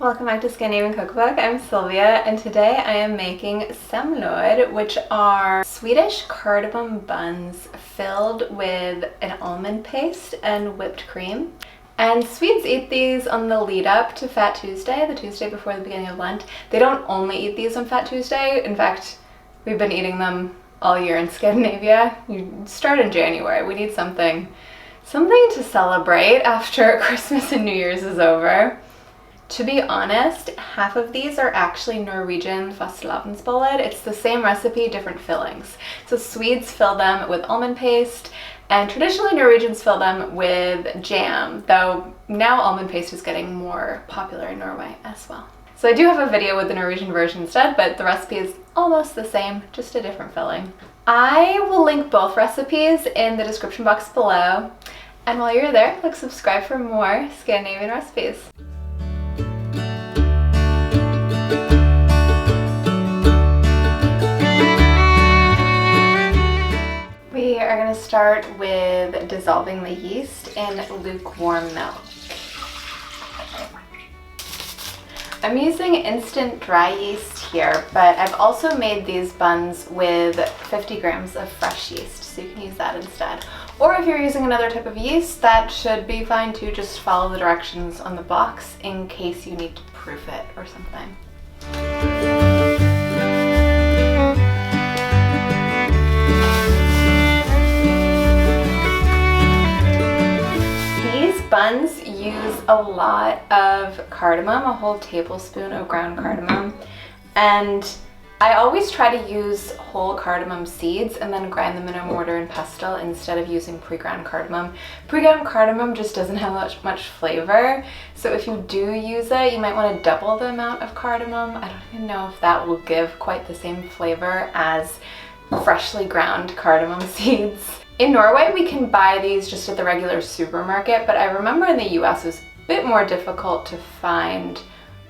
Welcome back to Scandinavian Cookbook. I'm Sylvia and today I am making semlor, which are Swedish cardamom buns filled with an almond paste and whipped cream. And Swedes eat these on the lead up to Fat Tuesday, the Tuesday before the beginning of Lent. They don't only eat these on Fat Tuesday. In fact, we've been eating them all year in Scandinavia. You start in January. We need something to celebrate after Christmas and New Year's is over. To be honest, half of these are actually Norwegian fastelavnsboller. It's the same recipe, different fillings. So Swedes fill them with almond paste, and traditionally Norwegians fill them with jam, though now almond paste is getting more popular in Norway as well. So I do have a video with the Norwegian version instead, but the recipe is almost the same, just a different filling. I will link both recipes in the description box below, and while you're there, click subscribe for more Scandinavian recipes. We are going to start with dissolving the yeast in lukewarm milk. I'm using instant dry yeast here, but I've also made these buns with 50 grams of fresh yeast, so you can use that instead. Or if you're using another type of yeast, that should be fine too. Just follow the directions on the box in case you need to proof it or something. Buns use a lot of cardamom, a whole tablespoon of ground cardamom, and I always try to use whole cardamom seeds and then grind them in a mortar and pestle instead of using pre-ground cardamom. Pre-ground cardamom just doesn't have much flavor, so if you do use it, you might want to double the amount of cardamom. I don't even know if that will give quite the same flavor as freshly ground cardamom seeds. In Norway, we can buy these just at the regular supermarket, but I remember in the US it was a bit more difficult to find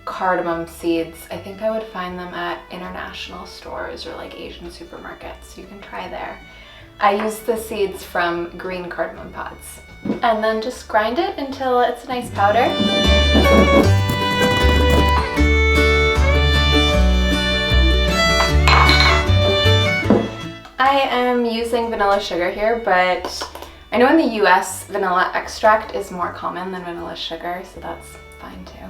cardamom seeds. I think I would find them at international stores or like Asian supermarkets. You can try there. I use the seeds from green cardamom pods. And then just grind it until it's a nice powder. I am using vanilla sugar here, but I know in the US vanilla extract is more common than vanilla sugar, so that's fine too.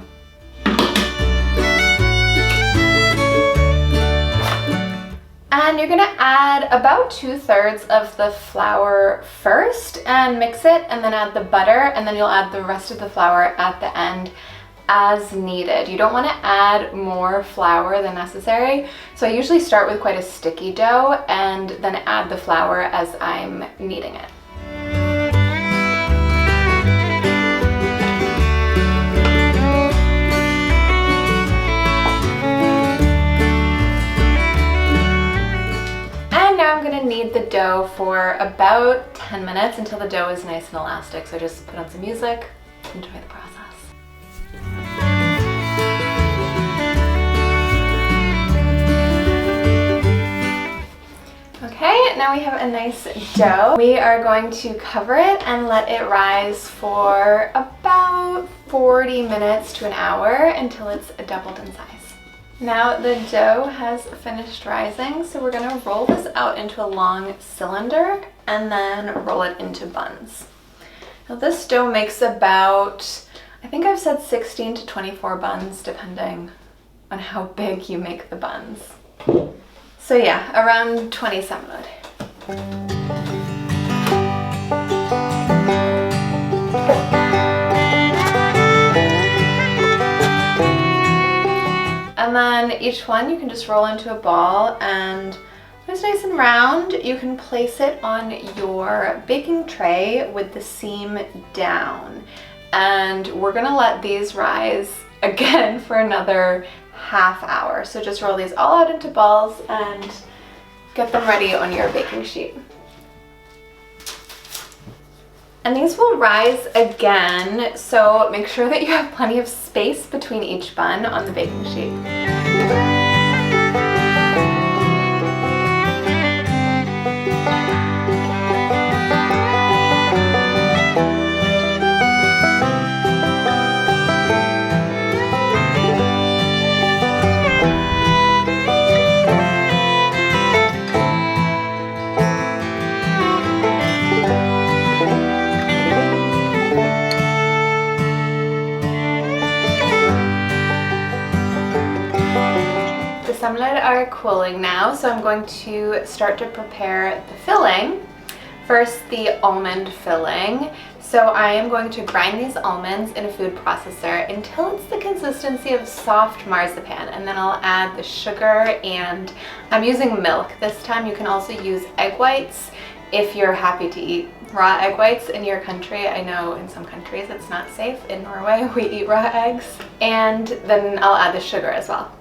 And you're gonna add about 2/3 of the flour first and mix it, and then add the butter, and then you'll add the rest of the flour at the end as needed. You don't want to add more flour than necessary, so I usually start with quite a sticky dough and then add the flour as I'm kneading it. And now I'm going to knead the dough for about 10 minutes until the dough is nice and elastic, so just put on some music, enjoy the process. Okay, now we have a nice dough. We are going to cover it and let it rise for about 40 minutes to an hour until it's doubled in size. Now the dough has finished rising, so we're going to roll this out into a long cylinder and then roll it into buns. Now this dough makes about, I think I've said 16 to 24 buns depending on how big you make the buns. So yeah, around 20 semlor. And then each one you can just roll into a ball, and when it's nice and round, you can place it on your baking tray with the seam down. And we're gonna let these rise again for another half hour. So just roll these all out into balls and get them ready on your baking sheet. And these will rise again, so make sure that you have plenty of space between each bun on the baking sheet. semlor are cooling now, so I'm going to start to prepare the filling. First, the almond filling. So I am going to grind these almonds in a food processor until it's the consistency of soft marzipan, and then I'll add the sugar, and I'm using milk this time. You can also use egg whites if you're happy to eat raw egg whites in your country. I know in some countries it's not safe. In Norway we eat raw eggs. And then I'll add the sugar as well.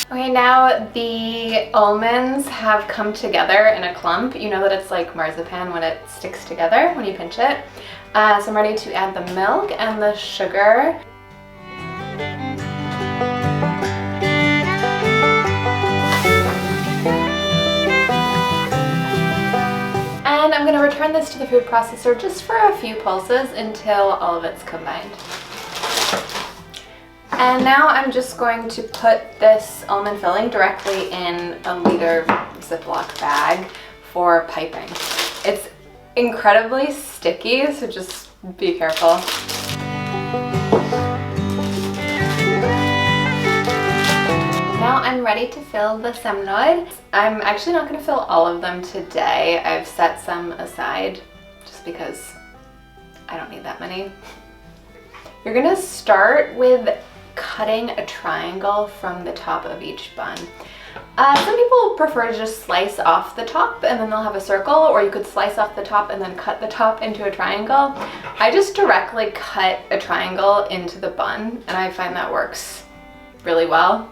Okay, now the almonds have come together in a clump. You know that it's like marzipan when it sticks together when you pinch it. So I'm ready to add the milk and the sugar. And I'm going to return this to the food processor just for a few pulses until all of it's combined. And now I'm just going to put this almond filling directly in a liter Ziploc bag for piping. It's incredibly sticky, so just be careful. Now I'm ready to fill the semlor. I'm actually not going to fill all of them today. I've set some aside just because I don't need that many. You're going to start with cutting a triangle from the top of each bun. Some people prefer to just slice off the top and then they'll have a circle, or you could slice off the top and then cut the top into a triangle. I just directly cut a triangle into the bun, and I find that works really well.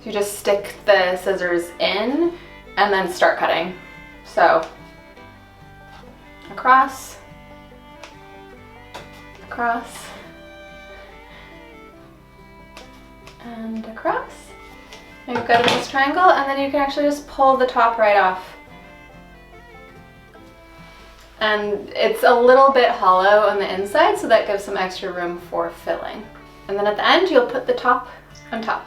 So you just stick the scissors in and then start cutting. So across, across, and across. And you've got a nice triangle, and then you can actually just pull the top right off. And it's a little bit hollow on the inside, so that gives some extra room for filling. And then at the end, you'll put the top on top.